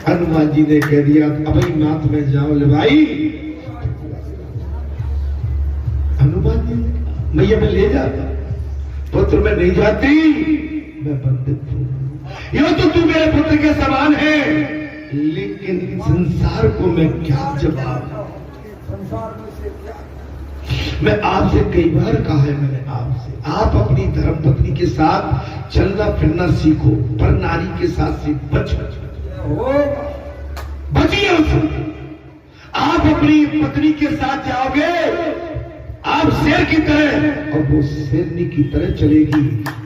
हनुमान जी ने कह दिया अभी नाथ में जाओ ले भाई। हनुमान जी मैया मैं ले जाता, पुत्र मैं नहीं जाती, मैं बंदित हूं। यो तो तू मेरे पुत्र के समान है, लेकिन संसार को मैं क्या जवाब। मैं आपसे कई बार कहा है, मैंने आपसे, आप अपनी धर्म पत्नी के साथ चलना फिरना सीखो, पर नारी के साथ से बचिए उससे। आप अपनी पत्नी के साथ जाओगे, आप शेर की तरह और वो शेरनी की तरह चलेगी।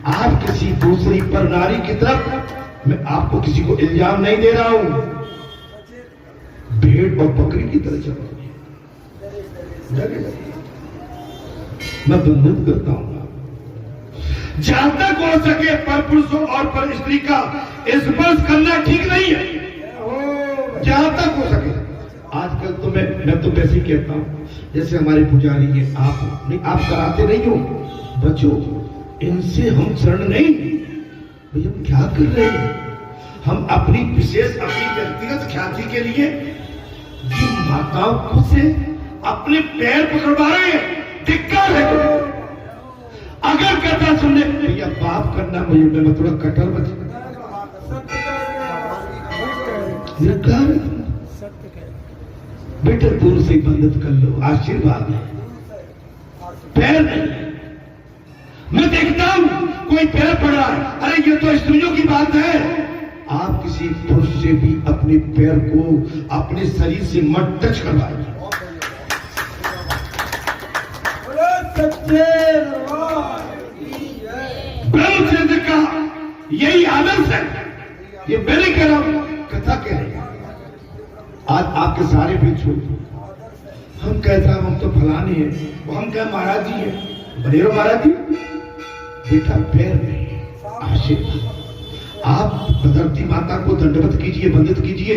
आप किसी दूसरी पर नारी की तरफ, मैं आपको किसी को इल्जाम नहीं दे रहा हूं, भेड़ और बकरी की तरह चलोगे। मैं बंधन करता हूं, जहां तक हो सके पर पुरुषों और पर स्त्री का स्पर्श करना ठीक नहीं है, जहां तक हो सके। आजकल तो मैं तो वैसे ही कहता हूं, जैसे हमारे पुजारी है, आप कराते नहीं हो, बचो इनसे, हम शरण नहीं। भैया हम क्या कर रहे हैं, हम अपनी विशेष अपनी व्यक्तिगत ख्याति के लिए माताओं को से अपने पैर पकड़वा रहे हैं, धिक्कार है। अगर कथा सुनने भैया पाप करना, मुझे मैं थोड़ा कटर बच बेटे दूर से बंदित कर लो, आशीर्वाद है, पैर नहीं। मैं देखता हूं कोई पैर पड़ रहा है, अरे ये तो स्त्रियों की बात है। आप किसी पुरुष से भी अपने पैर को अपने शरीर से मत टच करवाइए। ब्रह्मचर्य का यही आदर्श है, ये मैंने कह रहा हूं, कथा कह रही है। आज आपके सारे भिक्षु हम कहता हम तो फलाने हैं, वो हम क्या महाराज जी हैं, बनेरो महाराज जी। बेटा पैर नहीं, आशीर्वाद। आप धरती माता को दंडवत कीजिए, वंदित कीजिए,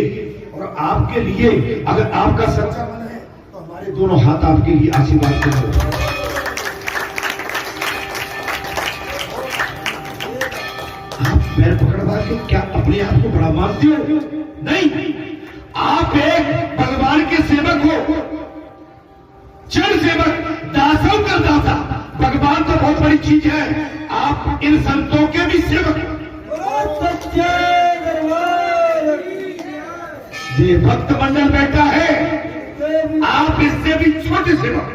और आपके लिए अगर आपका सच्चा मन है तो हमारे दोनों हाथ आपके लिए आशीर्वाद करो। आप पैर पकड़वा के क्या अपने आप को बड़ा मानते हो? नहीं, आप एक भगवान के सेवक हो, चरण सेवक, दासों का दासा। भगवान तो बहुत बड़ी चीज है, आप इन संतों के भी सेवक हो। ये भक्त मंडल बैठा है, आप इससे भी छोटे सेवक।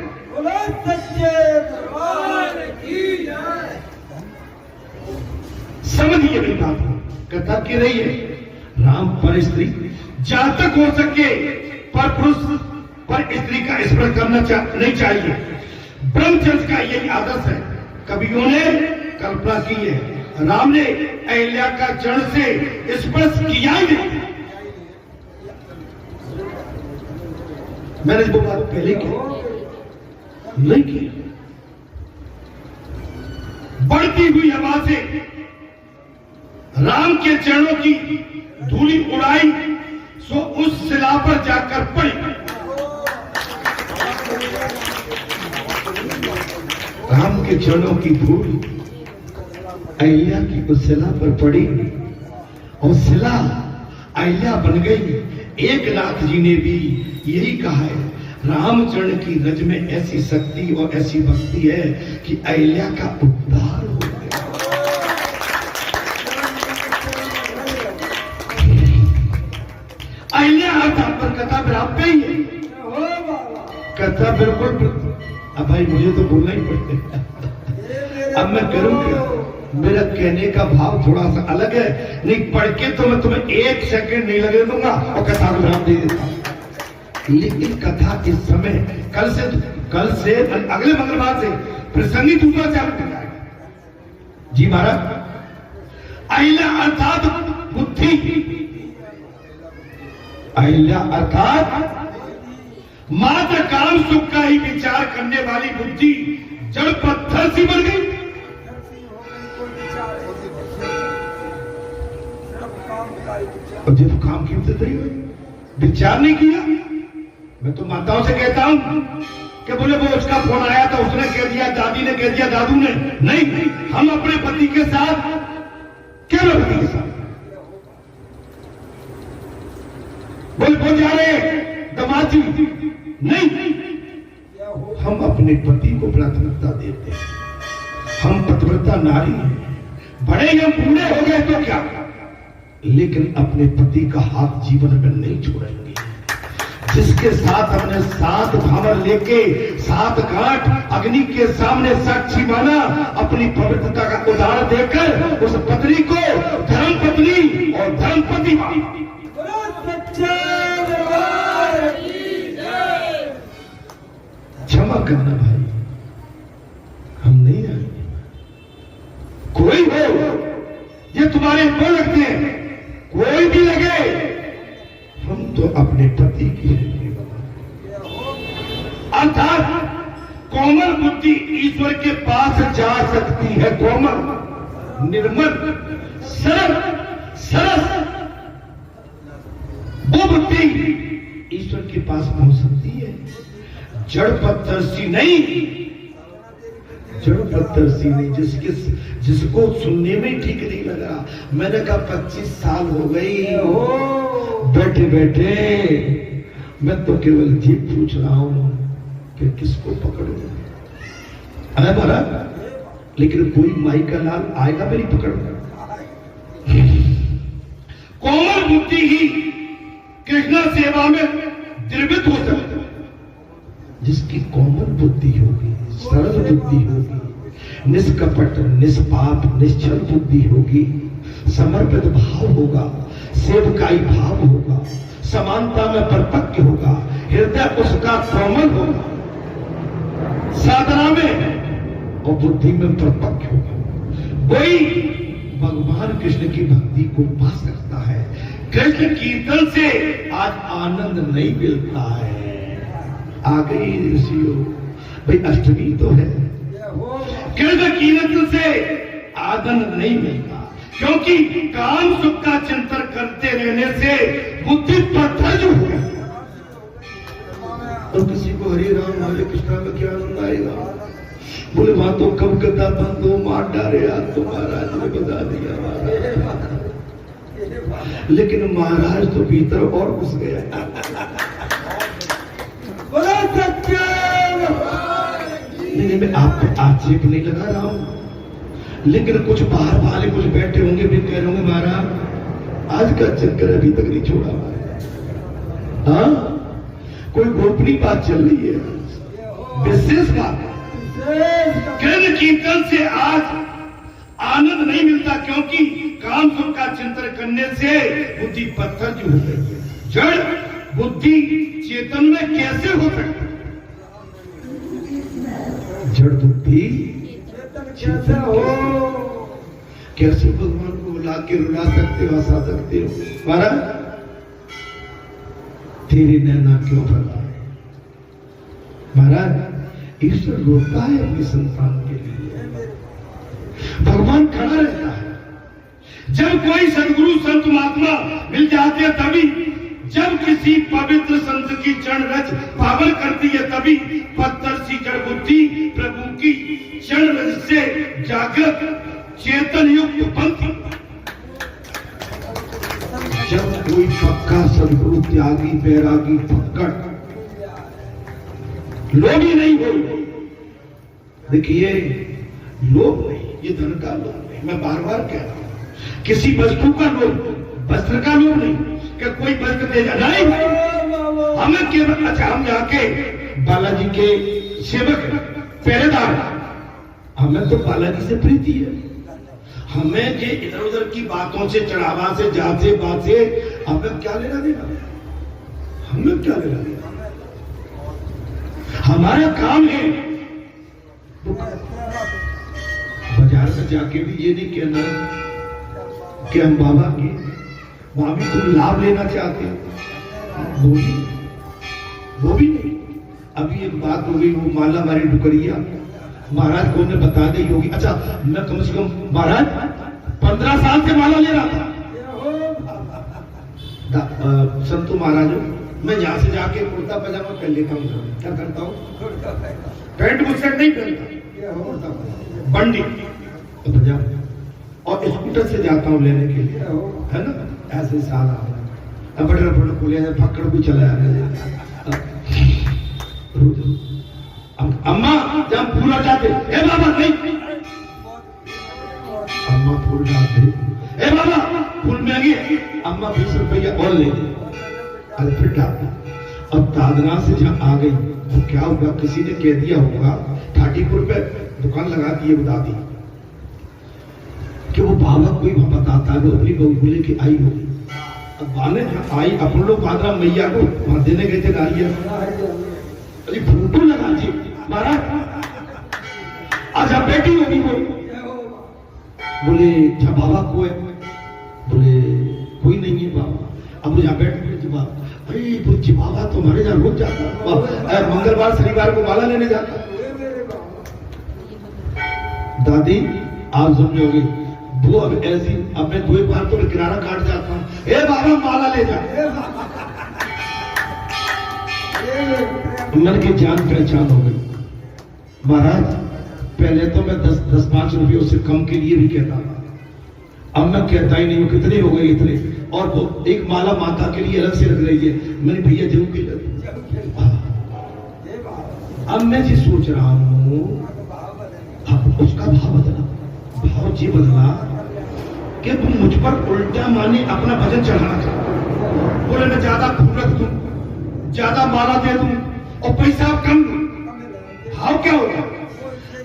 समझिए मेरी बात, कथा की रही है, राम पर स्त्री, जहां तक हो सके पर पुरुष पर स्त्री का स्पर्श करना नहीं चाहिए। ब्रह्मचर्य का यही आदर्श है। कवियों ने कल्पना की है, राम ने अहिल्या का चरण से स्पर्श किया ही नहीं। मैंने वो बात पहले की नहीं की। बढ़ती हुई हवा से राम के चरणों की धूली उड़ाई, सो उस शिला पर जाकर पड़ी। राम के चरणों की धूल अहिल्या की उस शिला पर पड़ी और शिला अहिल्या बन गई। एक नाथ जी ने भी यही कहा है, रामचरण की रज में ऐसी शक्ति और ऐसी भक्ति है कि अहिल्या का उद्धार हो गया। अहिल्या अर्थात पर कथा विराम पे ही है, कथा बिल्कुल। अब भाई मुझे तो बोलना ही पड़ता है, अब मैं करूं क्या? मेरा कहने का भाव थोड़ा सा अलग है, नहीं पढ़ के तो मैं तुम्हें एक सेकंड नहीं लगे दूंगा और कथा विराम दे देता हूं। लेकिन कथा इस समय कल से अगले मंगलवार से प्रसंगी दूसरा चालू हो जाएगा। जी महाराज, अहिल्या अर्थात बुद्धि, अहिल्या अर्थात मात्र काम सुख का ही विचार करने वाली बुद्धि जड़ पत्थर सी बन गई। और जब काम की विचार नहीं किया, मैं तो माताओं से कहता हूं कि बोले वो उसका फोन आया था, उसने कह दिया, दादी ने कह दिया, दादू ने। नहीं, हम अपने पति के साथ, केवल पति के साथ हमारे दमाजी नहीं, हम अपने पति को प्राथमिकता देते हैं। हम पतिव्रता नारी हैं, बड़े हम बूढ़े हो गए तो क्या, लेकिन अपने पति का हाथ जीवन में नहीं छोड़ेंगे। जिसके साथ हमने 7 भावर लेके 7 घाट अग्नि के सामने साक्षी माना, अपनी पवित्रता का उदाहरण देकर उस पत्नी को धर्म पत्नी और धर्मपति माना। क्षमा करना भाई, हम नहीं आएंगे। कोई हो, ये तुम्हारे को लगते हैं, कोई भी लगे, हम तो अपने पति की अर्थात कोमल बुद्धि ईश्वर के पास जा सकती है। कोमल, निर्मल, सरल, सरस वो बुद्धि ईश्वर के पास पहुंच सकती है। जड़ पत्थर सी नहीं, जड़ पत्थर सी नहीं, जिसको सुनने में ठीक नहीं लग रहा। मैंने कहा 25 साल हो गई बैठे बैठे, मैं तो केवल ये पूछ रहा हूं कि किसको पकड़ूं। अरे महाराज, लेकिन कोई माई का लाल आएगा मेरी पकड़। कोमल बुद्धि ही कृष्णा सेवा में द्रवित हो सकती है। जिसकी कोमल बुद्धि होगी, सरल बुद्धि होगी, निष्कपट, निष्पाप, निश्चल बुद्धि होगी, समर्पित भाव होगा, सेवकाई भाव होगा, समानता में परिपक्व होगा, हृदय उसका कोमल होगा, साधना में और बुद्धि में परिपक्व होगा, वही भगवान कृष्ण की भक्ति को पा सकता है। कृष्ण कीर्तन से आज आनंद नहीं मिलता है। आ गई ऋषियों, भाई अष्टमी तो है, कृष्ण कीर्तन से आनंद नहीं मिलता, क्योंकि काम सुख का चिंतन करते रहने से बुद्धि पत्थर जो है। और किसी को हरे राम हरे कृष्णा में क्या आनंद आएगा? बोले वहां तो कब गदा बंदो मार डाले, आज तो महाराज ने बता दिया महाराज। लेकिन महाराज तो भीतर और घुस गया। नहीं, मैं आपको आक्षेप नहीं लगा रहा हूं, लेकिन कुछ बाहर वाले कुछ बैठे होंगे भी कह रहे होंगे महाराज आज का चक्कर अभी तक नहीं छोड़ा। हाँ, कोई गोपनीय बात चल रही है, विशेष बात। कृष्ण कीर्तन से आज आनंद नहीं मिलता, क्योंकि काम सुख का चिंतन करने से बुद्धि पत्थर जो हो गई है। जड़ बुद्धि चेतन में कैसे हो सकती? जड़ बुद्धि चेतन हो, कैसे भगवान को बुला के रुला सकते हो, हंसा सकते हो? महाराज तेरे नैना क्यों भरता है? महाराज ईश्वर रोता है अपनी संतान के लिए, भगवान खड़ा रहता है। जब कोई सदगुरु संत महात्मा मिल जाते हैं तभी, जब किसी पवित्र संत की चरण रज पावन करती है तभी पत्थर सी जड़ बुद्धि प्रभु की चरण रज से जागृत चेतन युक्त बनती। जब कोई पक्का सदगुरु त्यागी बैरागी पक्का लोभी नहीं हो, देखिए लोभ नहीं, ये धन का लोभ नहीं, मैं बार बार कह रहा हूं। किसी वस्तु का लोभ, वस्त्र का लोभ नहीं कि कोई वस्त्र दे जाना नहीं, हमें केवल अच्छा हम जाके बालाजी के सेवक पहरेदार, हमें तो बालाजी से प्रीति है। हमें ये इधर उधर की बातों से, चढ़ावा से, जात से, बात से हमें क्या लेना देना? हमें क्या लेना देना? हमारा काम है बाजार में जाके भी ये नहीं कहना कि हम बाबा की भाभी तुम लाभ लेना चाहते हो, वो भी नहीं। अभी एक बात हो गई, वो माला मारी डुकरिया, महाराज को ने बता दी होगी। अच्छा, मैं कम से कम महाराज 15 साल से माला ले रहा था। संतु महाराजों, मैं यहाँ से जाके कुर्ता पजामा पहन लेता हूँ, क्या करता हूँ, पैंट बुशर्ट नहीं पहनता, बंडी पजामा, और स्कूटर से जाता हूँ लेने के लिए, है ना, ऐसे साल बड़ा बड़ा बोले पकड़ भी चला अम्मा जब पूरा जाते ए बाबा नहीं अम्मा फूल डालते ए बाबा फूल में आगे अम्मा 20 रुपया और ले दे अरे फिर डाल। अब दादना से जहाँ आ गई तो क्या होगा, किसी ने कह दिया होगा ठाटीपुर पे दुकान लगा दी है दादी कि वो बाबा कोई बताता है, वो अपनी बहू को लेके आई होगी। अब बाने आई अपन लोग पादरा मैया को वहां देने गए थे नारियल, अरे फोटो लगा दी महाराज अच्छा बेटी होगी वो बोले क्या बाबा को है, बोले कोई नहीं है बाबा। अब मुझे बैठ जवाब अरे बुच्ची बाबा तुम्हारे यहाँ रुक जाता, मंगलवार शनिवार को माला लेने जाता। दादी आप समझ होगी वो अब ऐसी अब मैं 2 बार तो किनारा काट जाता हूँ, ए बाबा माला ले जा। मन की जान पहचान हो गई। महाराज पहले तो मैं 10-5 रुपये उससे कम के लिए भी कहता था, अब मैं कहता ही नहीं हूँ कितने हो गए इतने, और वो एक माला माता के लिए अलग से रख रही है, मैंने भैया जरूर के अब मैं जी सोच रहा हूँ उसका भाव बदला, भाव जी बदला कि तुम मुझ पर उल्टा माने अपना भजन चढ़ाना चाहता, बोले मैं ज्यादा फूल रख दूं, ज्यादा माला दे दूं और पैसा कम दूं, भाव क्या होगा,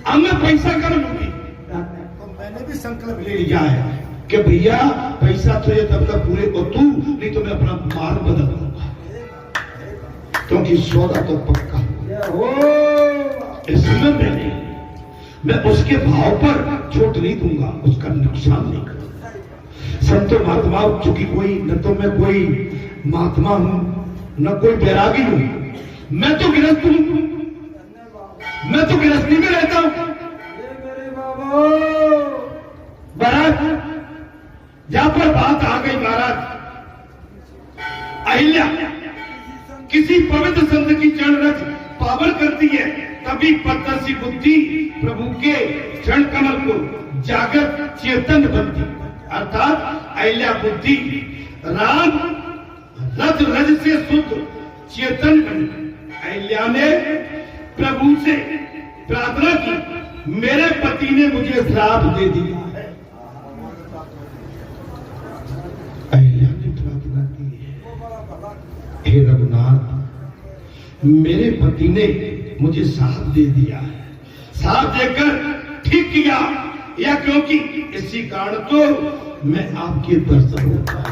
अब मैं पैसा कम लूंगी। तो मैंने भी संकल्प ले लिया है कि भैया पैसा तुझे तब तक पूरे को तू, नहीं तो मैं अपना माल बदल दूंगा, क्योंकि सौदा तो पक्का हो। इसमें मैं उसके भाव पर चोट नहीं दूंगा, उसका नुकसान नहीं करूंगा। संतो महात्मा चूंकि कोई न तो मैं कोई महात्मा हूं न कोई बैरागी हूं, मैं तो गृहस्थ हूं, मैं तो गृहस्थी में रहता हूं। महाराज जहां पर बात आ गई महाराज अहिल्या किसी पवित्र संत की चरण रज पावन करती है, तभी पत्थर बुद्धि प्रभु के चरण कमल को जागृत चेतन बनती, अर्थात अहिल्या बुद्धि राम रज रज से शुद्ध चेतन बनी। अहिल्या ने प्रभु से प्रार्थना की, मेरे पति ने मुझे श्राप दे दिया है। अहिल्या ने प्रार्थना की है, हे रघुनाथ मेरे पति ने मुझे श्राप दे दिया है, श्राप देकर ठीक किया, या क्योंकि इसी कारण तो मैं आपके दर्शन होता हूं।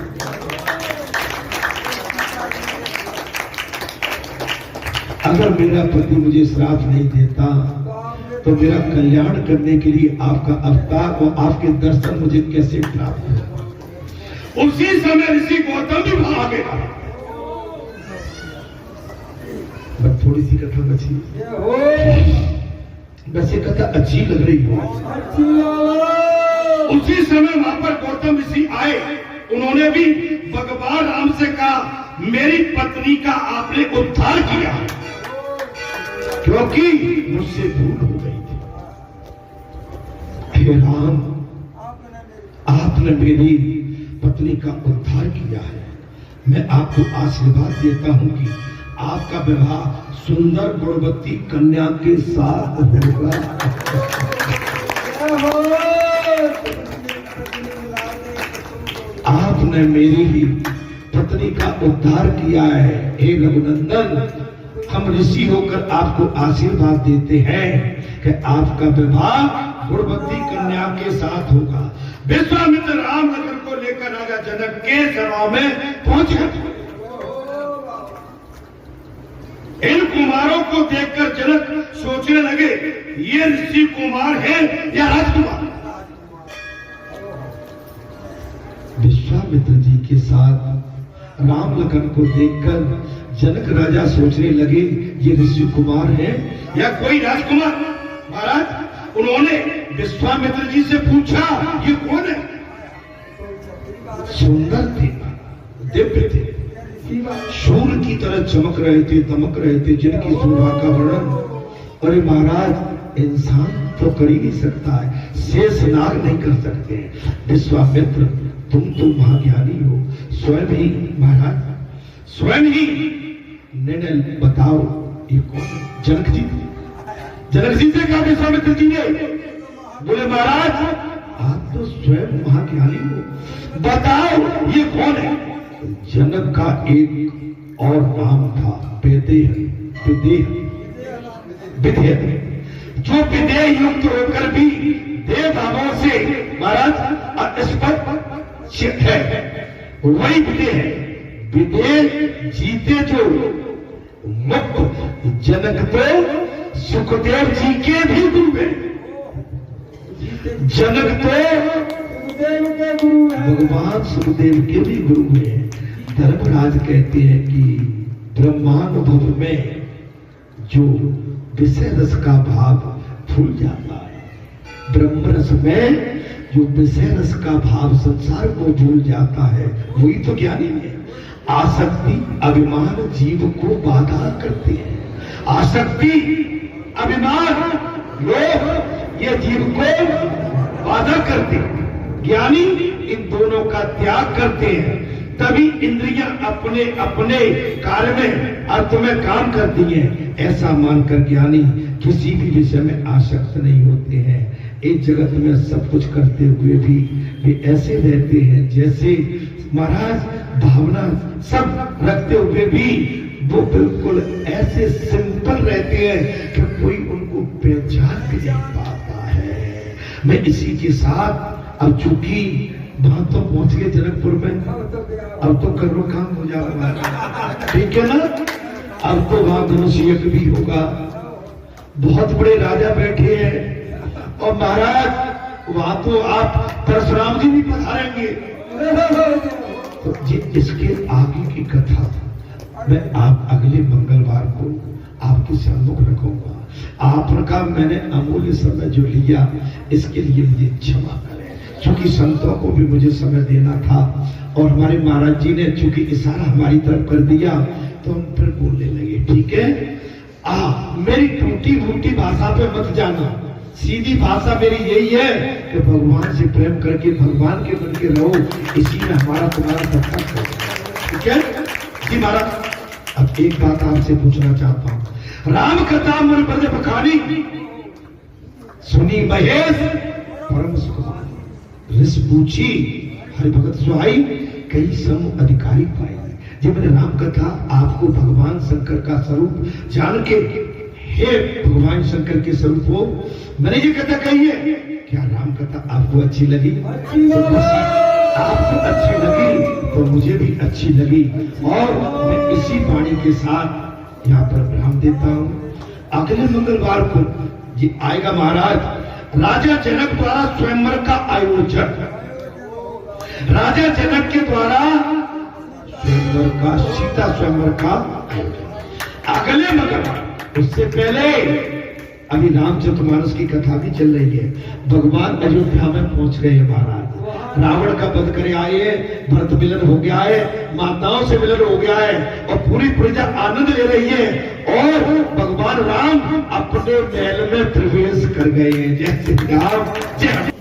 अगर मेरा पति मुझे श्राप नहीं देता तो मेरा कल्याण करने के लिए आपका अवतार और आपके दर्शन मुझे कैसे प्राप्त हो। उसी समय ऋषि गौतम भी वहां आ गया। बस थोड़ी सी कथा बची, वैसे कथा अच्छी लग रही है। उसी समय वहां पर गौतम ऋषि आए, उन्होंने भी भगवान राम से कहा मेरी पत्नी का आपने उद्धार किया क्योंकि मुझसे भूल हो गई थी। हे राम आपने मेरी पत्नी का उद्धार किया है, मैं आपको आशीर्वाद देता हूं कि आपका विवाह सुंदर गुणवती कन्या के साथ होगा। आपने मेरी ही पत्नी का उद्धार किया है। हे रघुनंदन हम ऋषि होकर आपको आशीर्वाद देते हैं कि आपका विवाह गुणवती कन्या के साथ होगा। विश्वामित्र राम नगर को लेकर राजा जनक के सभा में पहुंच गए। इन कुमारों को देखकर जनक सोचने लगे ये ऋषि कुमार है या राजकुमार। विश्वामित्र जी के साथ राम लखन को देखकर जनक राजा सोचने लगे ये ऋषि कुमार है या कोई राजकुमार। महाराज उन्होंने विश्वामित्र जी से पूछा ये कौन है। सुंदर थे, दिव्य थे, सूर्य की तरह चमक रहे थे, दमक रहे थे, जिनकी शोभा का वर्णन अरे महाराज इंसान तो कर ही नहीं सकता है, शेष नाग नहीं कर सकते। विश्वामित्र तुम तो महाज्ञानी हो, स्वयं ही महाराज स्वयं ही निर्णय बताओ ये कौन है? जनक जी से कहा विश्वामित्र जी ने, बोले महाराज आप तो स्वयं महाज्ञानी हो, बताओ ये कौन है? जनक का एक और नाम था विदेह, जो विदेह युक्त होकर भी देव भावों से महाराज स्पष्ट है, वही विदेह है। विदेह जीते जो मुक्त जनक तो सुखदेव जी के भी गुरु है, जनक तो भगवान सुखदेव के भी गुरु है। धर्मराज कहते हैं कि ब्रह्मानुभव में जो विषय रस का भाव भूल जाता है, ब्रह्म रस में जो विषय रस का भाव संसार को भूल जाता है, वही तो ज्ञानी है। आसक्ति अभिमान जीव को बाधा करते हैं, आसक्ति अभिमान लोभ ये जीव को बाधा करते हैं। ज्ञानी इन दोनों का त्याग करते हैं, तभी इंद्रियां अपने अपने कार्य में अर्थ में काम करती हैं। ऐसा मानकर ज्ञानी किसी भी विषय में आसक्त नहीं होते हैं। इस जगत में सब कुछ करते हुए भी वे ऐसे रहते हैं जैसे महाराज भावना सब रखते हुए भी वो बिल्कुल ऐसे सिंपल रहते हैं कि कोई उनको पहचान भी नहीं पाता है। मैं इसी के साथ अब चूंकि वहां तो पहुंच गए जनकपुर में, अब तो करो काम हो जाएगा, ठीक है ना। अब तो वहां धनुष यज्ञ भी होगा, बहुत बड़े राजा बैठे हैं और महाराज वहां तो आप परशुराम जी भी पधारेंगे। तो इसके आगे की कथा मैं आप अगले मंगलवार को आपके सम्मुख रखूंगा। आपका मैंने अमूल्य समय जो लिया इसके लिए मुझे क्षमा करें, क्योंकि संतों को भी मुझे समय देना था और हमारे महाराज जी ने चूंकि इशारा हमारी तरफ कर दिया तो हम फिर बोलने लगे। ठीक है, मेरी टूटी फूटी भाषा पे मत जाना, सीधी भाषा मेरी यही है कि भगवान से प्रेम करके भगवान के बन के रहो, इसी में हमारा तुम्हारा सत्ता है। ठीक है जी महाराज। अब एक बात आपसे पूछना चाहता हूँ, राम कथा मन ब्रज बखानी सुनी महेश परम सुख रिस पूछी हरि भगत सुहाई कई सम अधिकारी पाई। जब मैंने राम कथा आपको भगवान शंकर का स्वरूप जान के, हे भगवान शंकर के स्वरूप हो, मैंने ये कथा कही है। क्या राम कथा आपको अच्छी लगी? आपको अच्छी लगी तो मुझे भी अच्छी लगी और मैं इसी वाणी के साथ यहाँ पर विराम देता हूँ। अगले मंगलवार को ये आएगा महाराज राजा जनक द्वारा स्वयंवर का आयोजन, राजा जनक के द्वारा स्वयंवर का, सीता स्वयंवर का आयोजन अगले मंगलवार। उससे पहले अभी रामचरितमानस की कथा भी चल रही है। भगवान अयोध्या में पहुंच गए हैं महाराज, रावण का वध करे आए, भरत मिलन हो गया है, माताओं से मिलन हो गया है और पूरी प्रजा आनंद ले रही है और भगवान राम अपने महल में प्रवेश कर गए हैं। जय श्री राम, जय